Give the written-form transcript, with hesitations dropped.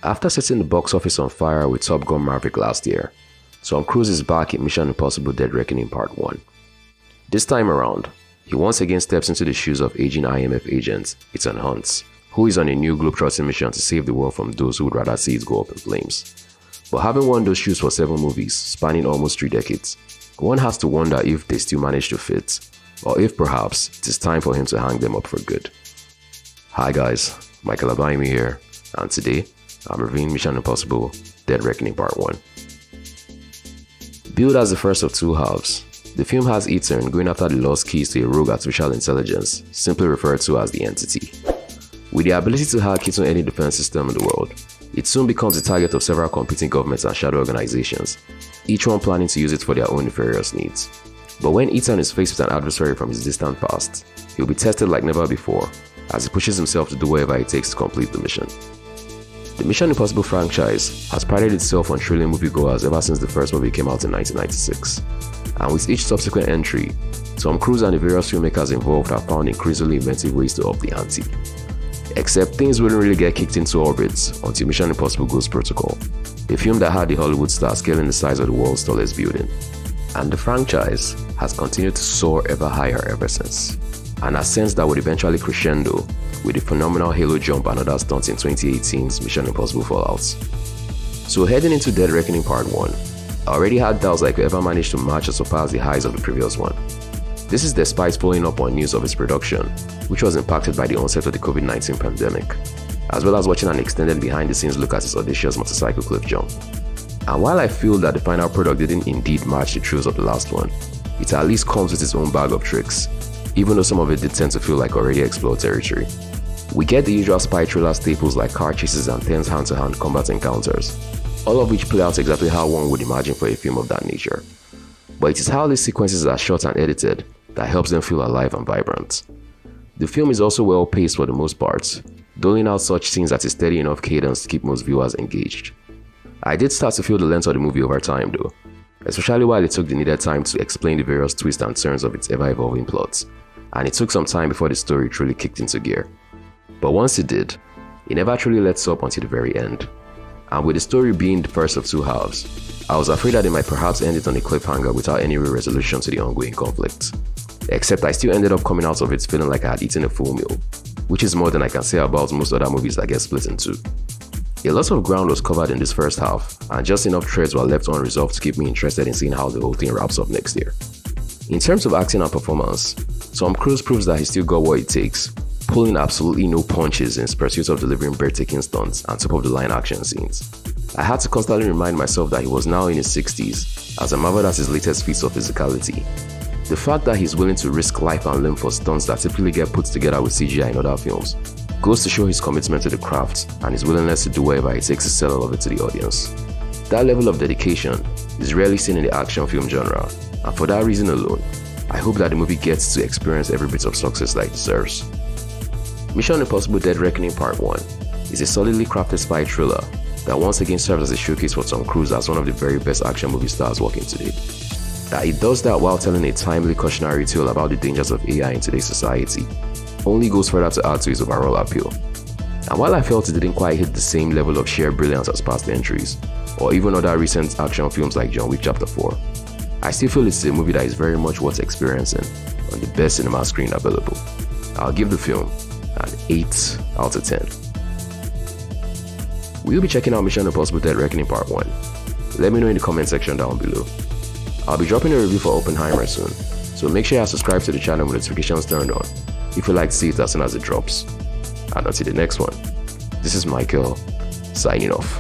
After setting the box office on fire with Top Gun Maverick last year, Tom Cruise is back in Mission Impossible Dead Reckoning Part 1. This time around, he once again steps into the shoes of aging IMF agent Ethan Hunt, who is on a new globetrotting mission to save the world from those who would rather see it go up in flames. But having worn those shoes for 7 movies, spanning almost 3 decades, one has to wonder if they still manage to fit, or if perhaps it is time for him to hang them up for good. Hi guys, Michael Abaimi here, and today, I'm reviewing Mission Impossible Dead Reckoning Part 1. Billed as the first of 2 halves, the film has Ethan going after the lost keys to a rogue artificial intelligence, simply referred to as the Entity. With the ability to hack into any defense system in the world, it soon becomes the target of several competing governments and shadow organizations, each one planning to use it for their own nefarious needs. But when Ethan is faced with an adversary from his distant past, he'll be tested like never before, as he pushes himself to do whatever it takes to complete the mission. The Mission Impossible franchise has prided itself on thrilling moviegoers ever since the first movie came out in 1996, and with each subsequent entry, Tom Cruise and the various filmmakers involved have found increasingly inventive ways to up the ante. Except things wouldn't really get kicked into orbit until Mission Impossible Ghost Protocol, a film that had the Hollywood star scaling the size of the world's tallest building. And the franchise has continued to soar ever higher ever since, an ascent that would eventually crescendo with the phenomenal Halo jump and other stunts in 2018's Mission Impossible Fallout. So heading into Dead Reckoning Part 1, I already had doubts I could ever manage to match or surpass the highs of the previous one. This is despite following up on news of its production, which was impacted by the onset of the COVID-19 pandemic, as well as watching an extended behind-the-scenes look at its audacious motorcycle cliff jump. And while I feel that the final product didn't indeed match the thrills of the last one, it at least comes with its own bag of tricks, even though some of it did tend to feel like already explored territory. We get the usual spy thriller staples like car chases and tense hand-to-hand combat encounters, all of which play out exactly how one would imagine for a film of that nature. But it is how these sequences are shot and edited that helps them feel alive and vibrant. The film is also well paced for the most part, doling out such scenes at a steady enough cadence to keep most viewers engaged. I did start to feel the length of the movie over time though, especially while it took the needed time to explain the various twists and turns of its ever-evolving plots, and it took some time before the story truly kicked into gear. But once it did, it never truly lets up until the very end. And with the story being the first of 2 halves, I was afraid that they might perhaps end it on a cliffhanger without any real resolution to the ongoing conflict. Except I still ended up coming out of it feeling like I had eaten a full meal, which is more than I can say about most other movies that get split in 2. A lot of ground was covered in this first half, and just enough threads were left unresolved to keep me interested in seeing how the whole thing wraps up next year. In terms of acting and performance, Tom Cruise proves that he still got what it takes, pulling absolutely no punches in his pursuit of delivering breathtaking stunts and top-of-the-line action scenes. I had to constantly remind myself that he was now in his 60s, as I marveled at his latest feats of physicality. The fact that he's willing to risk life and limb for stunts that typically get put together with CGI in other films goes to show his commitment to the craft and his willingness to do whatever it takes to sell all of it to the audience. That level of dedication is rarely seen in the action film genre, and for that reason alone, I hope that the movie gets to experience every bit of success that it deserves. Mission Impossible Dead Reckoning Part 1 is a solidly crafted spy thriller that once again serves as a showcase for Tom Cruise as one of the very best action movie stars working today. That it does that while telling a timely cautionary tale about the dangers of AI in today's society only goes further to add to its overall appeal. And while I felt it didn't quite hit the same level of sheer brilliance as past entries, or even other recent action films like John Wick Chapter 4, I still feel it's a movie that is very much worth experiencing on the best cinema screen available. I'll give the film an 8 out of 10. We'll be checking out Mission Impossible Dead Reckoning Part 1. Let me know in the comment section down below. I'll be dropping a review for Oppenheimer soon, so make sure you subscribe to the channel with notifications turned on if you'd like to see it as soon as it drops. And until the next one, this is Michael, signing off.